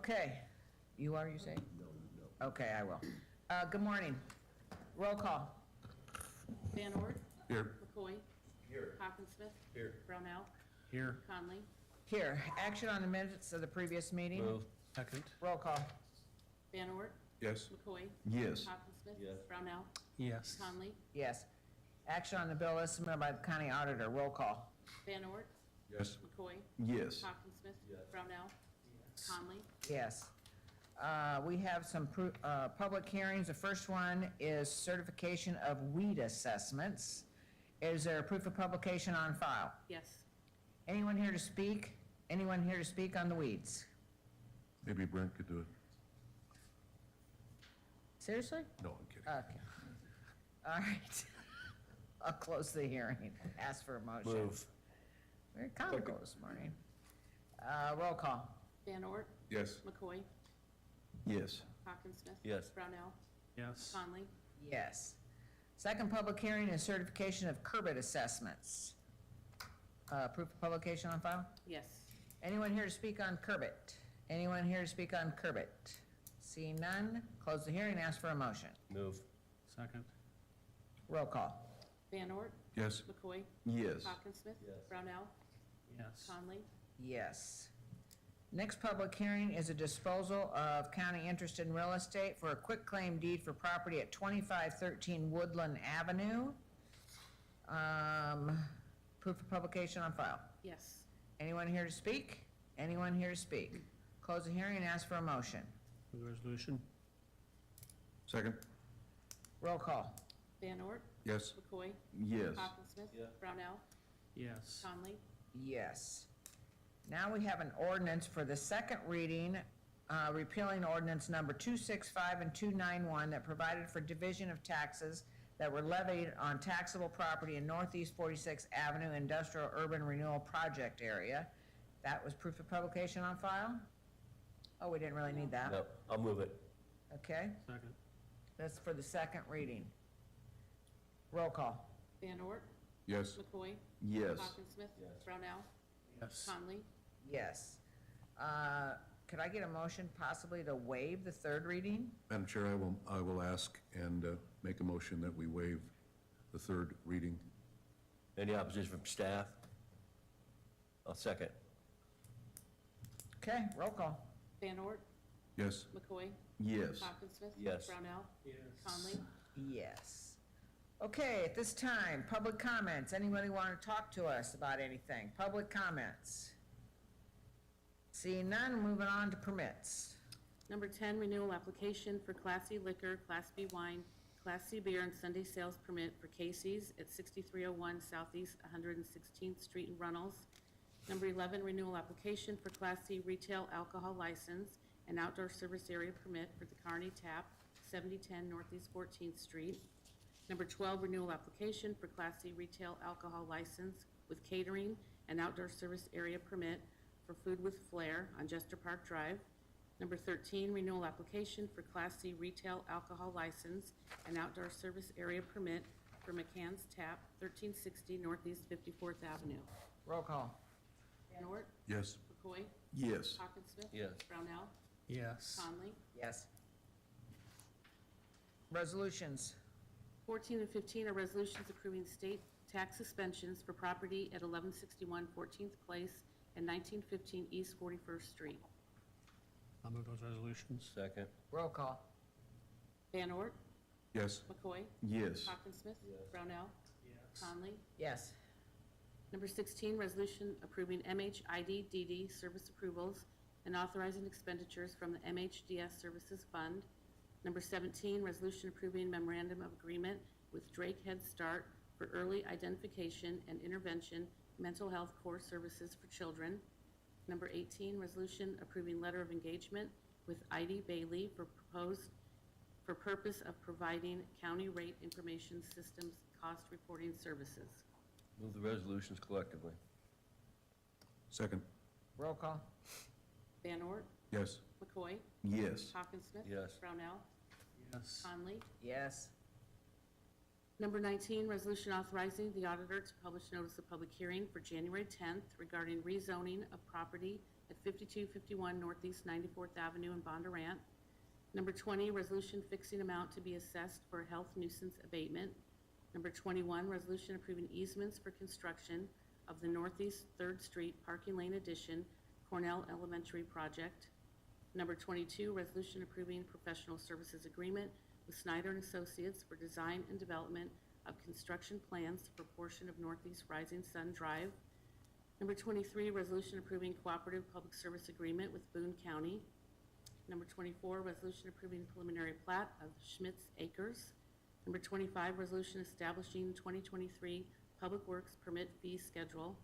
Okay. You are, you say? No. Okay, I will. Good morning. Roll call. Van Ort. Here. McCoy. Here. Hawkinsmith. Here. Brownell. Here. Conley. Here, action on the minutes of the previous meeting. Move. Second. Roll call. Van Ort. Yes. McCoy. Yes. Hawkinsmith. Yes. Brownell. Yes. Conley. Yes. Action on the bill as submitted by the county auditor. Roll call. Van Ort. Yes. McCoy. Yes. Hawkinsmith. Yes. Brownell. Conley. Yes. We have some public hearings. The first one is certification of weed assessments. Is there a proof of publication on file? Yes. Anyone here to speak? Anyone here to speak on the weeds? Maybe Brent could do it. Seriously? No, I'm kidding. Okay. All right. I'll close the hearing. Ask for a motion. Move. Very comical this morning. Roll call. Van Ort. Yes. McCoy. Yes. Hawkinsmith. Yes. Brownell. Yes. Conley. Yes. Second public hearing is certification of Curbit assessments. Proof of publication on file? Yes. Anyone here to speak on Curbit? Anyone here to speak on Curbit? Seeing none, close the hearing, ask for a motion. Move. Second. Roll call. Van Ort. Yes. McCoy. Yes. Hawkinsmith. Yes. Brownell. Yes. Conley. Yes. Next public hearing is a disposal of county interest in real estate for a quitclaim deed for property at 2513 Woodland Avenue. Proof of publication on file. Yes. Anyone here to speak? Anyone here to speak? Close the hearing and ask for a motion. Move the resolution. Second. Roll call. Van Ort. Yes. McCoy. Yes. Hawkinsmith. Yeah. Brownell. Yes. Conley. Yes. Now we have an ordinance for the second reading, repealing ordinance number 265 and 291 that provided for division of taxes that were levied on taxable property in Northeast 46th Avenue Industrial Urban Renewal Project area. That was proof of publication on file? Oh, we didn't really need that. No, I'll move it. Okay, Second. that's for the second reading. Roll call. Van Ort. Yes. McCoy. Yes. Hawkinsmith. Yes. Brownell. Yes. Conley. Yes. Could I get a motion possibly to waive the third reading? Madam Chair, I will ask and make a motion that we waive the third reading. Any opposition from staff? I'll second. Okay, roll call. Van Ort. Yes. McCoy. Yes. Hawkinsmith. Yes. Brownell. Yes. Conley. Yes. Okay, at this time, public comments. Anybody want to talk to us about anything? Public comments. Seeing none, moving on to permits. Number 10, renewal application for Class C liquor, Class B wine, Class C beer, and Sunday sales permit for Casey's at 6301 Southeast 116th Street in Runnels. Number 11, renewal application for Class C retail alcohol license and outdoor service area permit for the Kearney Tap, 7010 Northeast 14th Street. Number 12, renewal application for Class C retail alcohol license with catering and outdoor service area permit for Food with Flair on Jester Park Drive. Number 13, renewal application for Class C retail alcohol license and outdoor service area permit for McCann's Tap, 1360 Northeast 54th Avenue. Roll call. Van Ort. Yes. McCoy. Yes. Hawkinsmith. Yes. Brownell. Yes. Conley. Yes. Resolutions. 14 and 15 are resolutions approving state tax suspensions for property at 1161 14th Place and 1915 East 41st Street. I'll move those resolutions. Second. Roll call. Van Ort. Yes. McCoy. Yes. Hawkinsmith. Brownell. Yes. Conley. Yes. Number 16, resolution approving MHIDDD service approvals and authorizing expenditures from the MHDS Services Fund. Number 17, resolution approving memorandum of agreement with Drake Head Start for early identification and intervention mental health core services for children. Number 18, resolution approving letter of engagement with ID Bailey for purpose of providing county rate information systems cost reporting services. Move the resolutions collectively. Second. Roll call. Van Ort. Yes. McCoy. Yes. Hawkinsmith. Yes. Brownell. Yes. Conley. Yes. Number 19, resolution authorizing the auditor to publish notice of public hearing for January 10th regarding rezoning of property at 5251 Northeast 94th Avenue in Bondurant. Number 20, resolution fixing amount to be assessed for a health nuisance abatement. Number 21, resolution approving easements for construction of the Northeast 3rd Street Parking Lane Addition, Cornell Elementary Project. Number 22, resolution approving professional services agreement with Snyder and Associates for design and development of construction plans for portion of Northeast Rising Sun Drive. Number 23, resolution approving cooperative public service agreement with Boone County. Number 24, resolution approving preliminary plat of Schmitz Acres. Number 25, resolution establishing 2023 Public Works Permit Fee Schedule.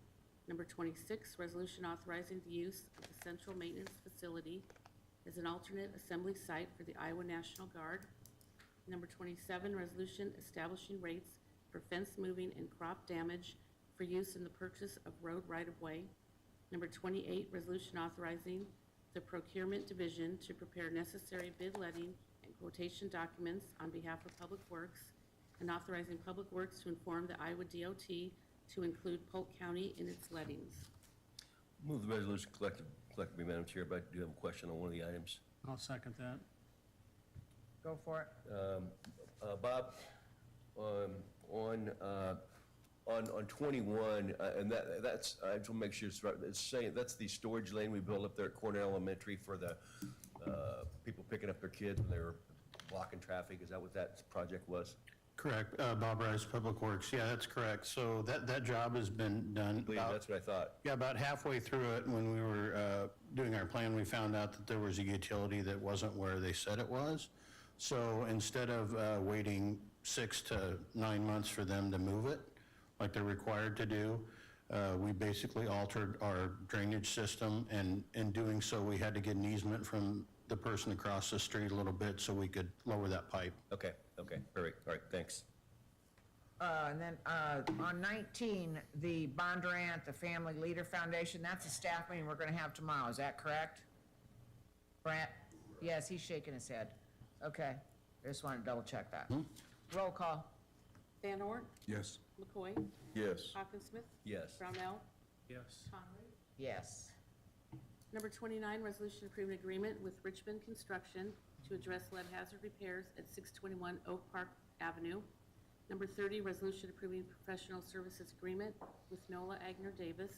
Number 26, resolution authorizing the use of the Central Maintenance Facility as an alternate assembly site for the Iowa National Guard. Number 27, resolution establishing rates for fence moving and crop damage for use in the purchase of road right-of-way. Number 28, resolution authorizing the Procurement Division to prepare necessary bid letting and quotation documents on behalf of Public Works, and authorizing Public Works to inform the Iowa DOT to include Polk County in its lettings. Move the resolution collectively, Madam Chair, but I do have a question on one of the items. I'll second that. Go for it. Bob, on 21, and that's, I just want to make sure it's right, it's saying, that's the storage lane we built up there at Cornell Elementary for the people picking up their kids when they were blocking traffic. Is that what that project was? Correct. Bob Rice, Public Works. Yeah, that's correct. So that job has been done. I believe that's what I thought. Yeah, about halfway through it, when we were doing our plan, we found out that there was a utility that wasn't where they said it was. So instead of waiting 6 to 9 months for them to move it, like they're required to do, we basically altered our drainage system, and in doing so, we had to get an easement from the person across the street a little bit so we could lower that pipe. Okay, perfect. All right, thanks. And then on 19, the Bondurant, the Family Leader Foundation, that's a staff meeting we're going to have tomorrow. Is that correct? Brant? Yes, he's shaking his head. Okay, I just wanted to double check that. Roll call. Van Ort, Yes. McCoy, Yes. Hawkinsmith, Yes. Brownell, Yes. Conley. Yes. Number 29, resolution approving agreement with Richmond Construction to address lead hazard repairs at 621 Oak Park Avenue. Number 30, resolution approving professional services agreement with Nola Agner Davis.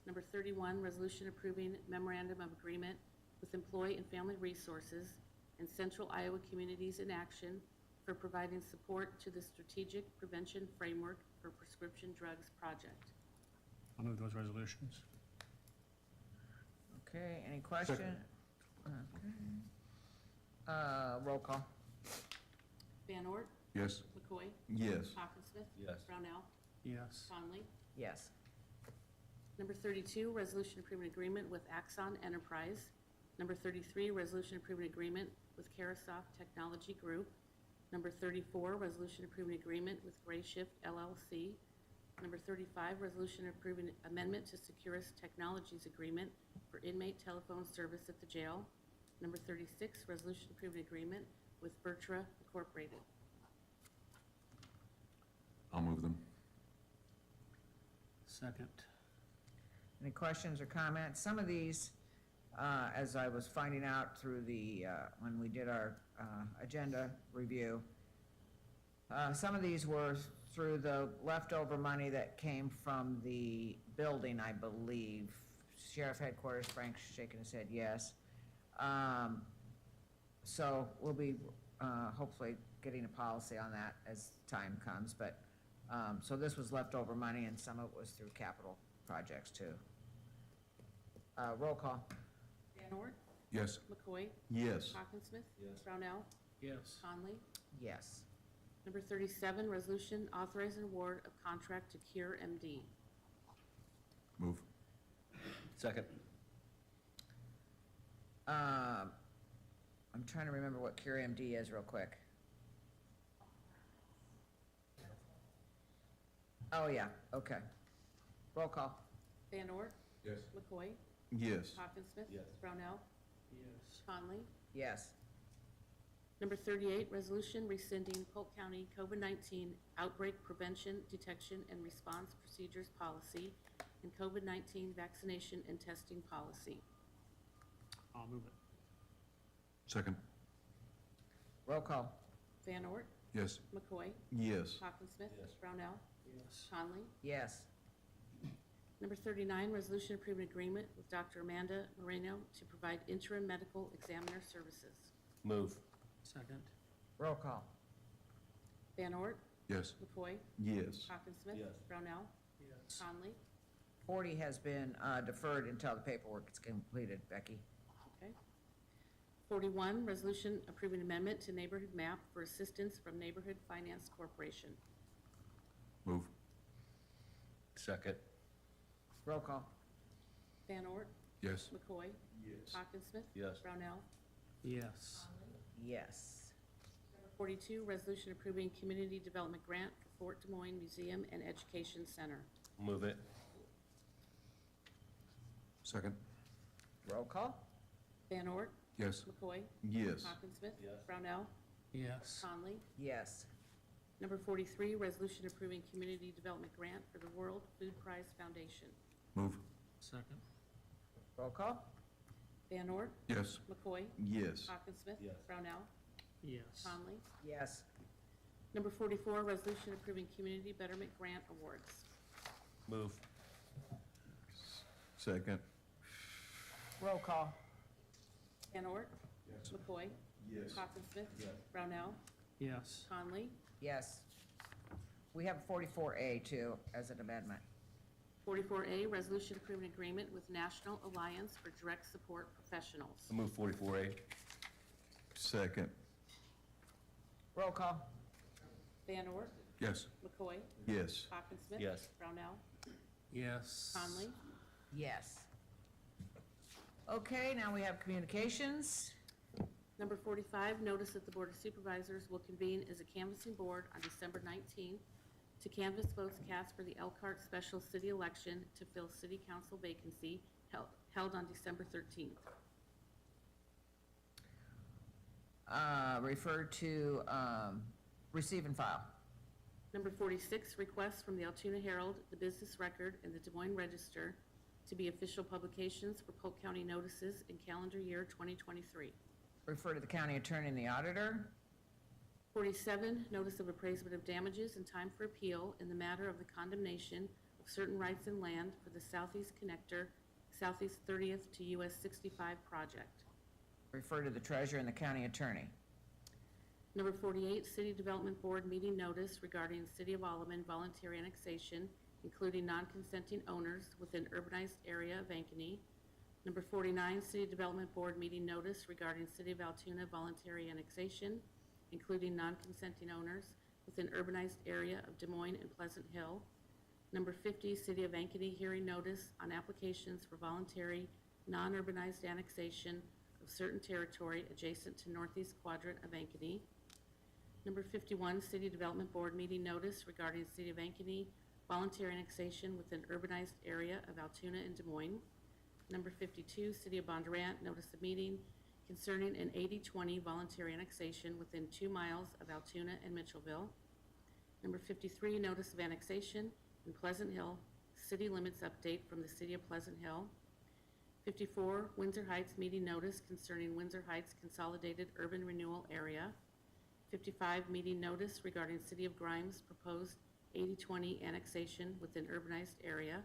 Number 31, resolution approving memorandum of agreement with Employee and Family Resources and Central Iowa Communities in Action for providing support to the Strategic Prevention Framework for Prescription Drugs Project. I'll move those resolutions. Okay, any question? Okay. Roll call. Van Ort, Yes. McCoy, Yes. Hawkinsmith. Yes. Brownell, Yes. Conley. Yes. Number 32, resolution approving agreement with Axon Enterprise. Number 33, resolution approving agreement with Carasoft Technology Group. Number 34, resolution approving agreement with Gray Shift LLC. Number 35, resolution approving amendment to Securus Technologies Agreement for inmate telephone service at the jail. Number 36, resolution approving agreement with Vertra Incorporated. I'll move them. Second. Any questions or comments? Some of these, as I was finding out through the, when we did our agenda review, some of these were through the leftover money that came from the building, I believe. Sheriff Headquarters, Frank's shaking his head yes. So we'll be hopefully getting a policy on that as time comes, but, so this was leftover money, and some of it was through capital projects too. Roll call. Van Ort, Yes. McCoy, Yes. Hawkinsmith. Brownell, Yes. Conley. Yes. Number 37, resolution authorizing award of contract to Cure MD. Move. Second. I'm trying to remember what Cure MD is real quick. Oh, yeah, okay. Roll call. Van Ort, Yes. McCoy, Yes. Hawkinsmith. Yes. Brownell, Yes. Conley. Yes. Number 38, resolution rescinding Polk County COVID-19 outbreak prevention, detection, and response procedures policy and COVID-19 vaccination and testing policy. I'll move it. Second. Roll call. Van Ort, Yes. McCoy, Yes. Hawkinsmith. Yes. Brownell, Yes. Conley. Yes. Number 39, resolution approving agreement with Dr. Amanda Moreno to provide interim medical examiner services. Move. Second. Roll call. Van Ort, Yes. McCoy, Yes. Hawkinsmith. Yes. Brownell, Yes. Conley. 40 has been deferred until the paperwork is completed, Becky. Okay. 41, resolution approving amendment to neighborhood map for assistance from Neighborhood Finance Corporation. Move. Second. Roll call. Van Ort, Yes. McCoy, Yes. Hawkinsmith. Yes. Brownell, Yes. Yes. 42, resolution approving community development grant for Fort Des Moines Museum and Education Center. Move it. Second. Roll call. Van Ort, Yes. McCoy, Yes. Hawkinsmith. Yes. Brownell, Yes. Conley. Yes. Number 43, resolution approving community development grant for the World Food Prize Foundation. Move. Second. Roll call. Van Ort, Yes. McCoy, Yes. Hawkinsmith. Yes. Brownell, Yes. Conley. Yes. Number 44, resolution approving community betterment grant awards. Move. Second. Roll call. Van Ort, Yes. McCoy, Yes. Hawkinsmith. Yes. Brownell, Yes. Conley. Yes. We have 44A too as an amendment. 44A, resolution approving agreement with National Alliance for Direct Support Professionals. I move 44A. Second. Roll call. Van Ort, Yes. McCoy, Yes. Hawkinsmith. Yes. Brownell, Yes. Conley. Yes. Okay, now we have communications. Number 45, notice that the Board of Supervisors will convene as a canvassing board on December 19th to canvass votes cast for the Elkhart special city election to fill city council vacancy held on December 13th. Refer to receive and file. Number 46, requests from the Altoona Herald, the Business Record, and the Des Moines Register to be official publications for Polk County notices in calendar year 2023. Refer to the county attorney and the auditor. 47, notice of appraisement of damages and time for appeal in the matter of the condemnation of certain rights in land for the Southeast Connector, Southeast 30th to US 65 project. Refer to the treasurer and the county attorney. Number 48, City Development Board meeting notice regarding City of Alleman voluntary annexation, including non-consenting owners within urbanized area of Ankeny. Number 49, City Development Board meeting notice regarding City of Altoona voluntary annexation, including non-consenting owners within urbanized area of Des Moines and Pleasant Hill. Number 50, City of Ankeny hearing notice on applications for voluntary non-urbanized annexation of certain territory adjacent to northeast quadrant of Ankeny. Number 51, City Development Board meeting notice regarding City of Ankeny voluntary annexation within urbanized area of Altoona and Des Moines. Number 52, City of Bondurant notice of meeting concerning an 80-20 voluntary annexation within 2 miles of Altoona and Mitchellville. Number 53, notice of annexation in Pleasant Hill, city limits update from the City of Pleasant Hill. 54, Windsor Heights meeting notice concerning Windsor Heights Consolidated Urban Renewal Area. 55, meeting notice regarding City of Grimes proposed 80-20 annexation within urbanized area.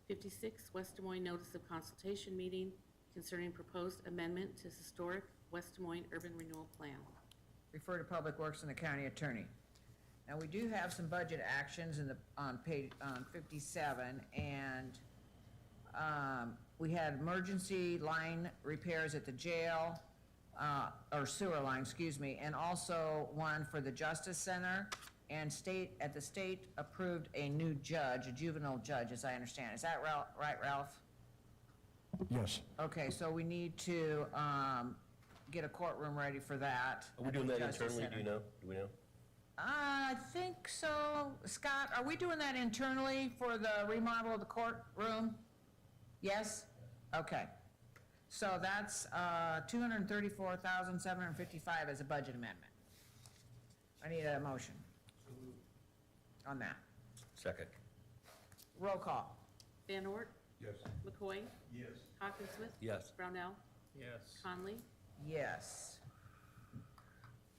56, West Des Moines notice of consultation meeting concerning proposed amendment to historic West Des Moines Urban Renewal Plan. Refer to Public Works and the county attorney. Now, we do have some budget actions on page 57, and we had emergency line repairs at the jail, or sewer line, excuse me, and also one for the Justice Center, and the state approved a new judge, a juvenile judge, as I understand. Is that right, Ralph? Yes. Okay, so we need to get a courtroom ready for that. Are we at the doing that Justice internally, Center. do you know? Do we know? I think so. Scott, are we doing that internally for the remodel of the courtroom? Yes? Okay. So that's $234,755 as a budget amendment. I need a motion on that. Second. Roll call. Van Ort, Yes. McCoy, Yes. Hawkinsmith. Yes. Brownell, Yes. Conley? Yes.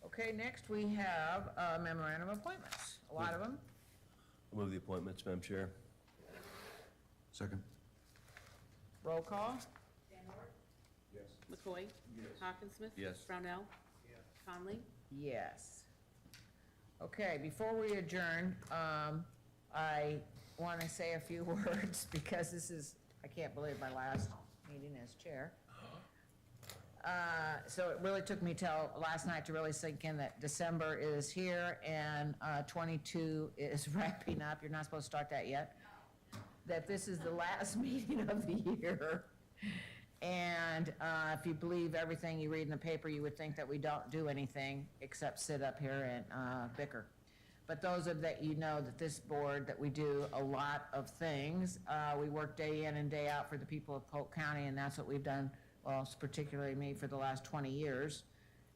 Okay, next we have memorandum appointments, a lot of them. I'll move the appointments, Madam Chair. Second? Roll call? McCoy? Hawkinsmith? Yes. Brownell? Conley? Yes. Okay, before we adjourn, I want to say a few words because this is, I can't believe my last meeting as chair. So it really took me till last night to really sink in that December is here and 22 is wrapping up. You're not supposed to start that yet. That this is the last meeting of the year. And if you believe everything you read in the paper, you would think that we don't do anything except sit up here and bicker. But those of that you know that this board, that we do a lot of things. We work day in and day out for the people of Polk County, and that's what we've done, well, particularly me, for the last 20 years.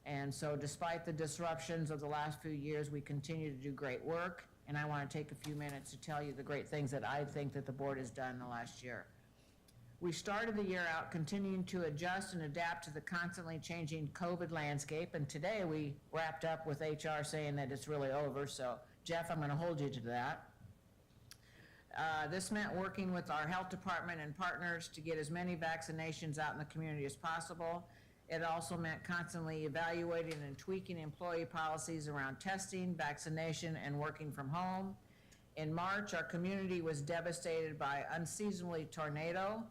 And so despite the disruptions of the last few years, we continue to do great work. And I want to take a few minutes to tell you the great things that I think that the board has done in the last year. We started the year out continuing to adjust and adapt to the constantly changing COVID landscape, and today we wrapped up with HR saying that it's really over, so Jeff, I'm going to hold you to that. This meant working with our health department and partners to get as many vaccinations out in the community as possible. It also meant constantly evaluating and tweaking employee policies around testing, vaccination, and working from home. In March, our community was devastated by unseasonably tornado.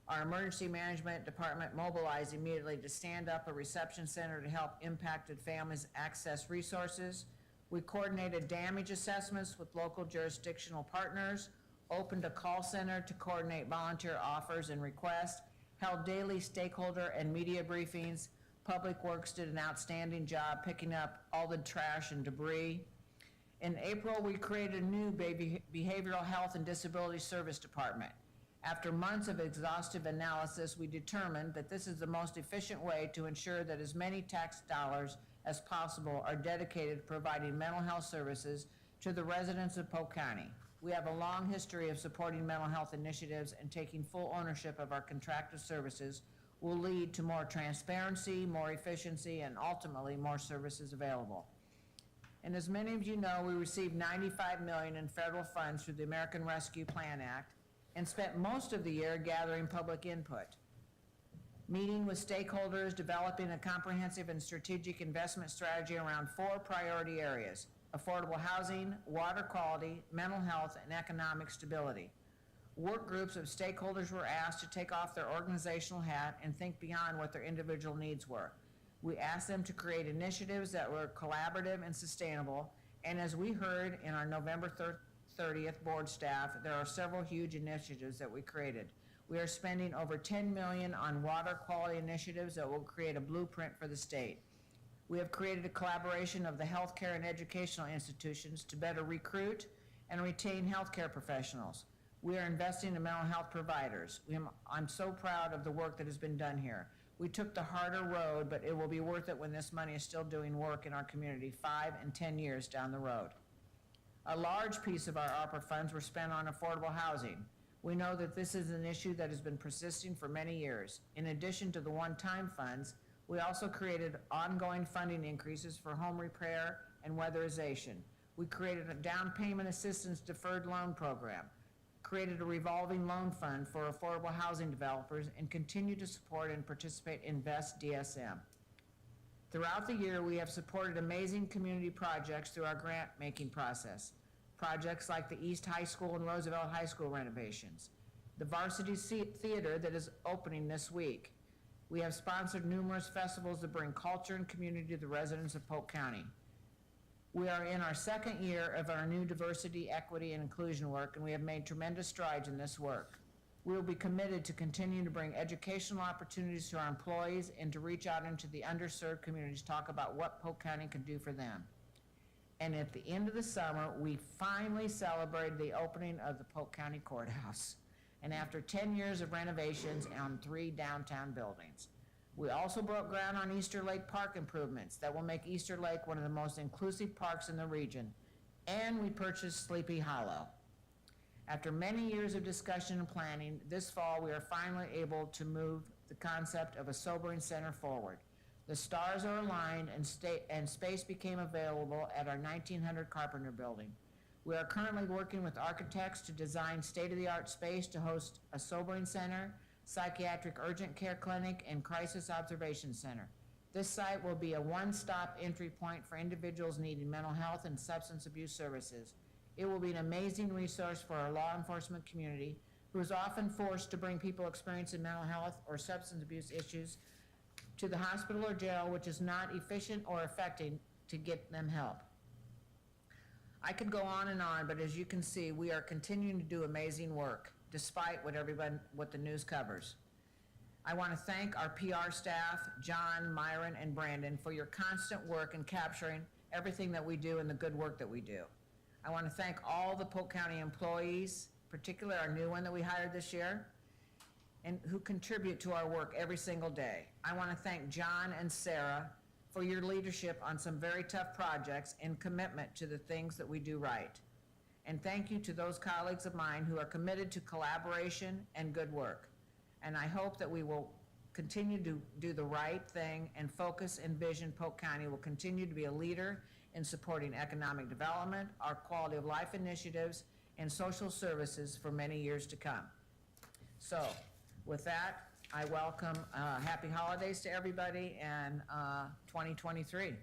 Our emergency management department mobilized immediately to stand up a reception center to help impacted families access resources. We coordinated damage assessments with local jurisdictional partners, opened a call center to coordinate volunteer offers and requests, held daily stakeholder and media briefings. Public Works did an outstanding job picking up all the trash and debris. In April, we created a new behavioral health and disability service department. After months of exhaustive analysis, we determined that this is the most efficient way to ensure that as many tax dollars as possible are dedicated to providing mental health services to the residents of Polk County. We have a long history of supporting mental health initiatives, and taking full ownership of our contracted services will lead to more transparency, more efficiency, and ultimately more services available. And as many of you know, we received $95 million in federal funds through the American Rescue Plan Act and spent most of the year gathering public input, meeting with stakeholders, developing a comprehensive and strategic investment strategy around 4 priority areas: affordable housing, water quality, mental health, and economic stability. Work groups of stakeholders were asked to take off their organizational hat and think beyond what their individual needs were. We asked them to create initiatives that were collaborative and sustainable, and as we heard in our November 30th board staff, there are several huge initiatives that we created. We are spending over $10 million on water quality initiatives that will create a blueprint for the state. We have created a collaboration of the healthcare and educational institutions to better recruit and retain healthcare professionals. We are investing in mental health providers. I'm so proud of the work that has been done here. We took the harder road, but it will be worth it when this money is still doing work in our community 5 and 10 years down the road. A large piece of our ARPA funds were spent on affordable housing. We know that this is an issue that has been persisting for many years. In addition to the one-time funds, we also created ongoing funding increases for home repair and weatherization. We created a down payment assistance deferred loan program, created a revolving loan fund for affordable housing developers, and continue to support and participate in Invest DSM. Throughout the year, we have supported amazing community projects through our grant-making process. Projects like the East High School and Roosevelt High School renovations, the Varsity Theater that is opening this week. We have sponsored numerous festivals that bring culture and community to the residents of Polk County. We are in our 2nd year of our new diversity, equity, and inclusion work, and we have made tremendous strides in this work. We will be committed to continuing to bring educational opportunities to our employees and to reach out into the underserved communities to talk about what Polk County can do for them. And at the end of the summer, we finally celebrated the opening of the Polk County Courthouse, and after 10 years of renovations on 3 downtown buildings. We also broke ground on Easter Lake Park improvements that will make Easter Lake one of the most inclusive parks in the region, and we purchased Sleepy Hollow. After many years of discussion and planning, this fall we are finally able to move the concept of a sobering center forward. The stars are aligned and space became available at our 1900 Carpenter Building. We are currently working with architects to design state-of-the-art space to host a sobering center, psychiatric urgent care clinic, and crisis observation center. This site will be a one-stop entry point for individuals needing mental health and substance abuse services. It will be an amazing resource for our law enforcement community, who is often forced to bring people experiencing mental health or substance abuse issues to the hospital or jail, which is not efficient or effective to get them help. I could go on, but as you can see, we are continuing to do amazing work, despite what the news covers. I want to thank our PR staff, John, Myron, and Brandon, for your constant work in capturing everything that we do and the good work that we do. I want to thank all the Polk County employees, particularly our new one that we hired this year, and who contribute to our work every single day. I want to thank John and Sarah for your leadership on some very tough projects and commitment to the things that we do right. And thank you to those colleagues of mine who are committed to collaboration and good work. And I hope that we will continue to do the right thing and focus and vision Polk County will continue to be a leader in supporting economic development, our quality of life initiatives, and social services for many years to come. So, with that, I welcome happy holidays to everybody and 2023.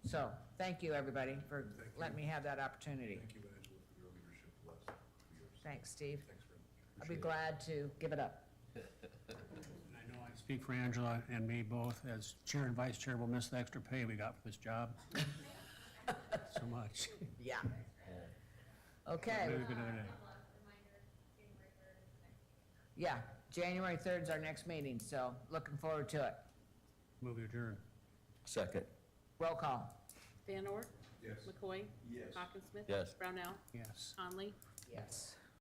So, thank you, everybody, for letting me have that opportunity. Thank you, Angela, for your leadership the last 2 years. Thanks, Steve. Thanks very much. I'll be glad to give it up. And I know I speak for Angela and me both, as chair and vice chair, we'll miss the extra pay we got for this job. So much. Yeah. Okay, Maybe we could do it. yeah, January 3rd is our next meeting, so looking forward to it. Move adjourned. Second. Roll call. Van Ork. Yes. McCoy. Yes. Hawkinsmith. Yes. Brownell. Yes. Conley. Yes.